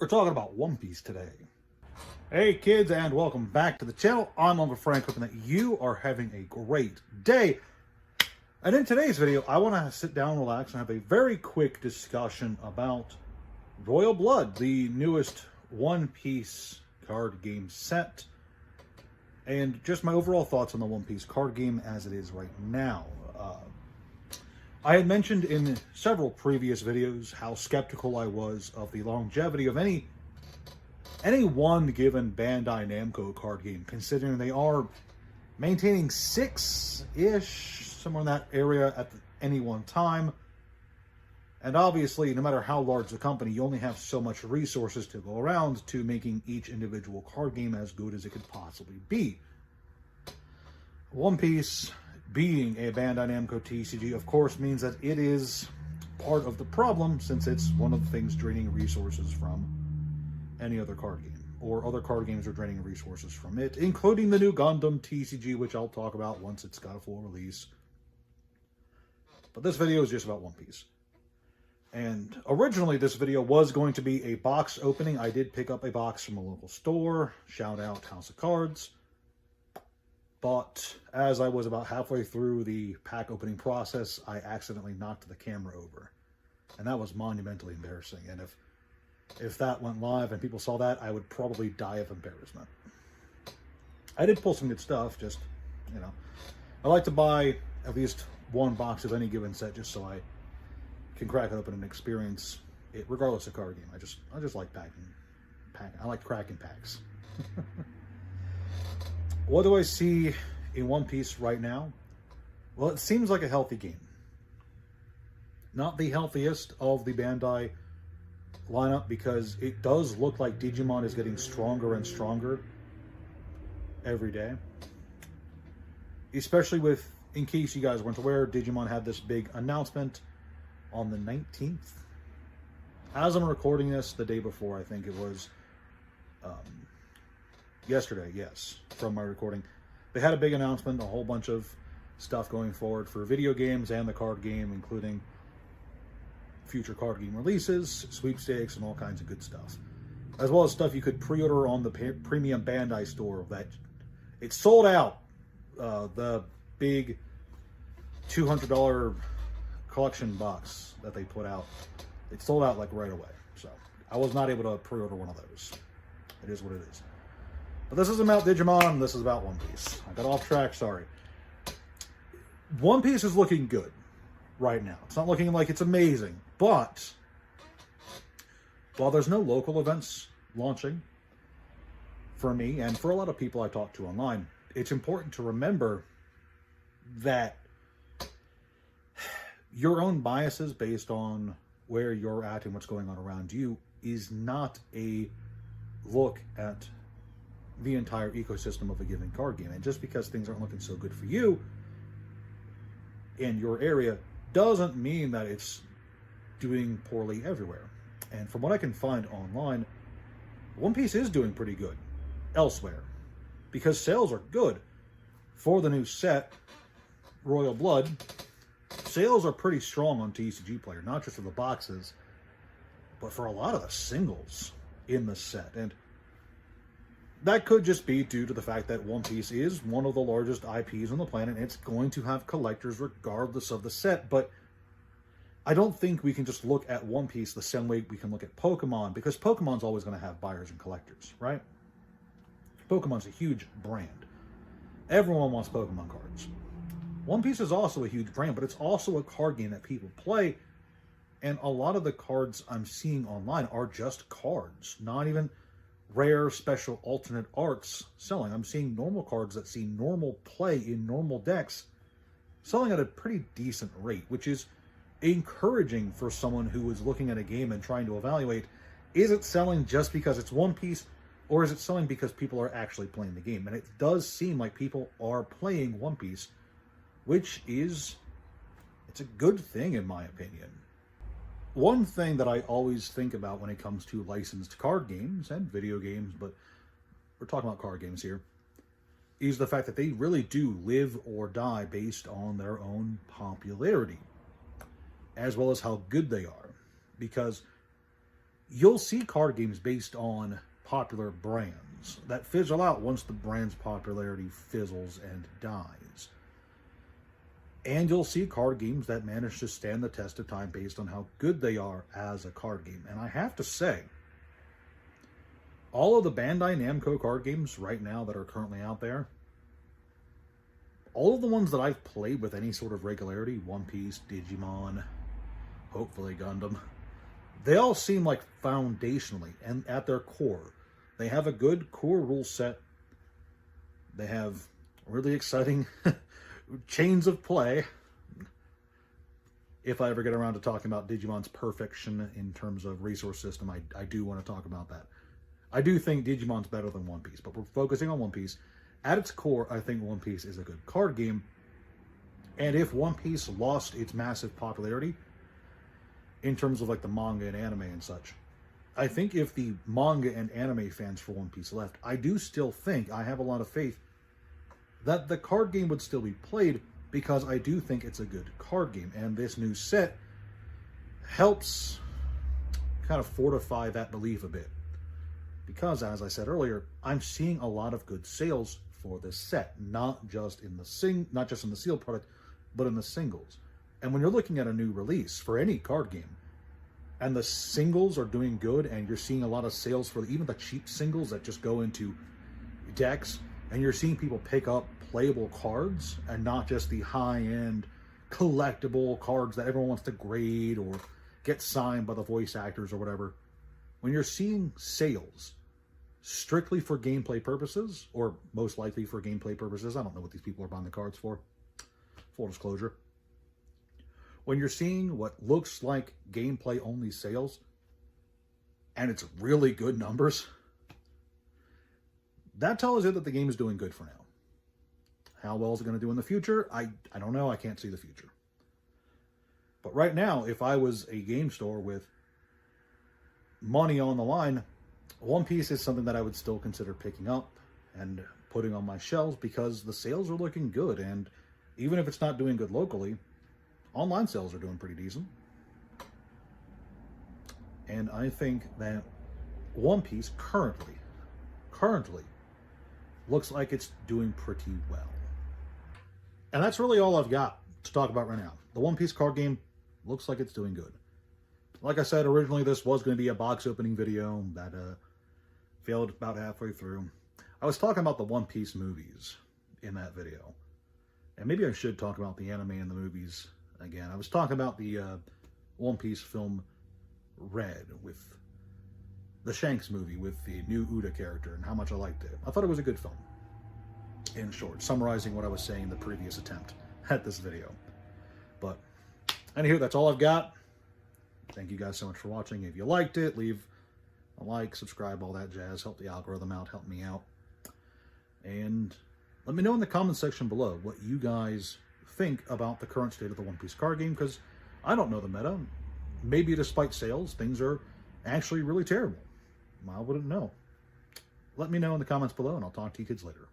We're talking about One Piece today. Hey kids, and welcome back to the channel. I'm Uncle Frank, hoping that you are having a great day. And in today's video, I want to sit down, relax, and have a very quick discussion about Royal Blood, the newest One Piece card game set, and just my overall thoughts on the One Piece card game as it is right now. I had mentioned in several previous videos how skeptical I was of the longevity of any one given Bandai Namco card game, considering they are maintaining 6-ish, somewhere in that area at any one time. And obviously, no matter how large the company, you only have so much resources to go around to making each individual card game as good as it could possibly be. One Piece, being a Bandai Namco TCG, of course, means that it is part of the problem, since it's one of the things draining resources from any other card game, or other card games are draining resources from it, including the new Gundam TCG, which I'll talk about once it's got a full release. But this video is just about One Piece. And originally this video was going to be a box opening. I did pick up a box from a local store, shout out House of Cards. But as I was about halfway through the pack opening process, I accidentally knocked the camera over. And that was monumentally embarrassing. And if that went live and people saw that, I would probably die of embarrassment. I did pull some good stuff, just, you know. I like to buy at least one box of any given set just so I can crack it open and experience it, regardless of card game. I just like packing. I like cracking packs. What do I see in One Piece right now? Well, it seems like a healthy game. Not the healthiest of the Bandai lineup, because it does look like Digimon is getting stronger and stronger every day. Especially with, in case you guys weren't aware, Digimon had this big announcement on the 19th. As I'm recording this, the day before, I think it was yesterday, yes, from my recording. They had a big announcement, a whole bunch of stuff going forward for video games and the card game, including future card game releases, sweepstakes, and all kinds of good stuff. As well as stuff you could pre-order on the premium Bandai store that it sold out. The big $200 collection box that they put out, it sold out like right away. So I was not able to pre-order one of those. It is what it is. But this isn't about Digimon, this is about One Piece. I got off track, sorry. One Piece is looking good right now. It's not looking like it's amazing, but while there's no local events launching, for me and for a lot of people I talk to online, it's important to remember that your own biases based on where you're at and what's going on around you is not a look at the entire ecosystem of a given card game. And just because things aren't looking so good for you in your area doesn't mean that it's doing poorly everywhere. And from what I can find online, One Piece is doing pretty good elsewhere, because sales are good for the new set, Royal Blood. Sales are pretty strong on TCG Player, not just for the boxes, but for a lot of the singles in the set. And that could just be due to the fact that One Piece is one of the largest IPs on the planet, and it's going to have collectors regardless of the set. But I don't think we can just look at One Piece the same way we can look at Pokemon, because Pokemon's always going to have buyers and collectors, right? Pokemon's a huge brand. Everyone wants Pokemon cards. One Piece is also a huge brand, but it's also a card game that people play, and a lot of the cards I'm seeing online are just cards, not even rare, special, alternate arts selling. I'm seeing normal cards that see normal play in normal decks selling at a pretty decent rate, which is encouraging for someone who is looking at a game and trying to evaluate, is it selling just because it's One Piece, or is it selling because people are actually playing the game? And it does seem like people are playing One Piece, which is, it's a good thing in my opinion. One thing that I always think about when it comes to licensed card games and video games, but we're talking about card games here, is the fact that they really do live or die based on their own popularity, as well as how good they are. Because you'll see card games based on popular brands that fizzle out once the brand's popularity fizzles and dies. And you'll see card games that manage to stand the test of time based on how good they are as a card game. And I have to say, all of the Bandai Namco card games right now that are currently out there, all of the ones that I've played with any sort of regularity, One Piece, Digimon, hopefully Gundam, they all seem like foundationally and at their core, they have a good core rule set. They have really exciting chains of play. If I ever get around to talking about Digimon's perfection in terms of resource system, I do want to talk about that. I do think Digimon's better than One Piece, but we're focusing on One Piece. At its core, I think One Piece is a good card game. And if One Piece lost its massive popularity, in terms of like the manga and anime and such, I think if the manga and anime fans for One Piece left, I do still think, I have a lot of faith, that the card game would still be played, because I do think it's a good card game. And this new set helps kind of fortify that belief a bit. Because, as I said earlier, I'm seeing a lot of good sales for this set, not just in the sealed product, but in the singles. And when you're looking at a new release for any card game, and the singles are doing good, and you're seeing a lot of sales for even the cheap singles that just go into decks, and you're seeing people pick up playable cards and not just the high-end collectible cards that everyone wants to grade or get signed by the voice actors or whatever. When you're seeing sales strictly for gameplay purposes, or most likely for gameplay purposes, I don't know what these people are buying the cards for, full disclosure. When you're seeing what looks like gameplay only sales, and it's really good numbers, that tells you that the game is doing good for now. How well is it going to do in the future? I don't know. I can't see the future. But right now, if I was a game store with money on the line, One Piece is something that I would still consider picking up and putting on my shelves, because the sales are looking good. And even if it's not doing good locally, online sales are doing pretty decent. And I think that One Piece currently looks like it's doing pretty well. And that's really all I've got to talk about right now. The One Piece card game looks like it's doing good. Like I said, originally this was going to be a box opening video that failed about halfway through. I was talking about the One Piece movies in that video. And maybe I should talk about the anime and the movies again. I was talking about the One Piece film Red, with the Shanks movie with the new Uda character, and how much I liked it. I thought it was a good film. In short, summarizing what I was saying in the previous attempt at this video. But anywho, that's all I've got. Thank you guys so much for watching. If you liked it, leave a like, subscribe, all that jazz. Help the algorithm out, help me out. And let me know in the comments section below what you guys think about the current state of the One Piece card game, because I don't know the meta. Maybe despite sales, things are actually really terrible. I wouldn't know. Let me know in the comments below, and I'll talk to you kids later.